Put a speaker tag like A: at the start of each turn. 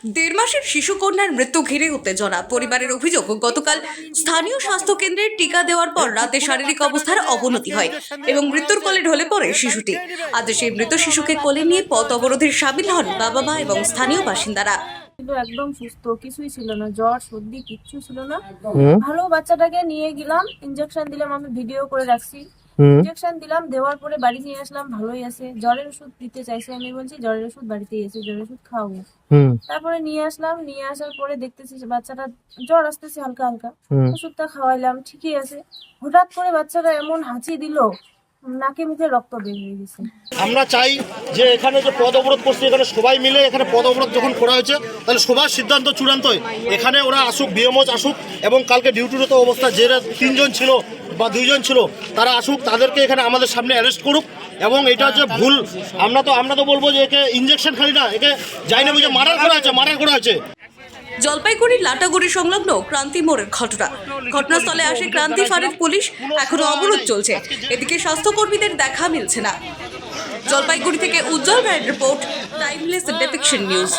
A: দেড় মাসের শিশুকন্যার মৃত্যু ঘিরে উত্তেজনা। পরিবারের অভিযোগ, গতকাল স্থানীয় স্বাস্থ্য কেন্দ্রে টিকা দেওয়ার পর রাতে শারীরিক অবস্থার অবনতি হয় এবং মৃত্যুর কোলে ঢলে পড়ে শিশুটি। আজ সেই মৃত শিশুকে কোলে নিয়ে পথ অবরোধে সামিল হন বাবা মা এবং স্থানীয় বাসিন্দারা।
B: কিন্তু একদম সুস্থ, কিছুই ছিল না, জ্বর সর্দি কিচ্ছু ছিল না। ভালো বাচ্চাটাকে নিয়ে গেলাম, ইনজেকশন দিলাম, আমি ভিডিও করে রাখছি। ইনজেকশন দিলাম, দেওয়ার পরে বাড়ি নিয়ে আসলাম, ভালোই আছে। জ্বরের ওষুধ দিতে চাইছে, আমি বলছি জ্বরের ওষুধ বাড়িতেই আছে, জ্বরের ওষুধ খাওয়াবো। তারপরে নিয়ে আসলাম, নিয়ে আসার পরে দেখতেছি যে বাচ্চাটা জ্বর আসতেছে হালকা হালকা, ওষুধটা খাওয়াইলাম, ঠিকই আছে। হঠাৎ করে বাচ্চাটা এমন হাঁচি দিল, নাকে মুখে রক্ত বের হয়ে গেছে।
C: আমরা চাই যে এখানে যে পদ অবরোধ করছে, এখানে সবাই মিলে এখানে পদ অবরোধ যখন করা হয়েছে, তাহলে সবার সিদ্ধান্ত চূড়ান্তই এখানে ওরা আসুক, বিএমওচ আসুক, এবং কালকে ডিউটিরত অবস্থা যে 3 জন ছিল বা 2 জন ছিল তারা আসুক, তাদেরকে এখানে আমাদের সামনে অ্যারেস্ট করুক। এবং এটা হচ্ছে ভুল। আমরা তো বলবো যে একে ইনজেকশন খালি না, একে যাই না বুঝে মার্ডার করা হয়েছে।
A: জলপাইগুড়ির লাটাগুড়ি সংলগ্ন ক্রান্তি মোড়ের ঘটনা। ঘটনাস্থলে আসে ক্রান্তি ফাঁড়ির পুলিশ। এখনো অবরোধ চলছে। এদিকে স্বাস্থ্যকর্মীদের দেখা মিলছে না। জলপাইগুড়ি থেকে উজ্জ্বল রায়ের রিপোর্ট, টাইমলেস ডেপিকশন নিউজ।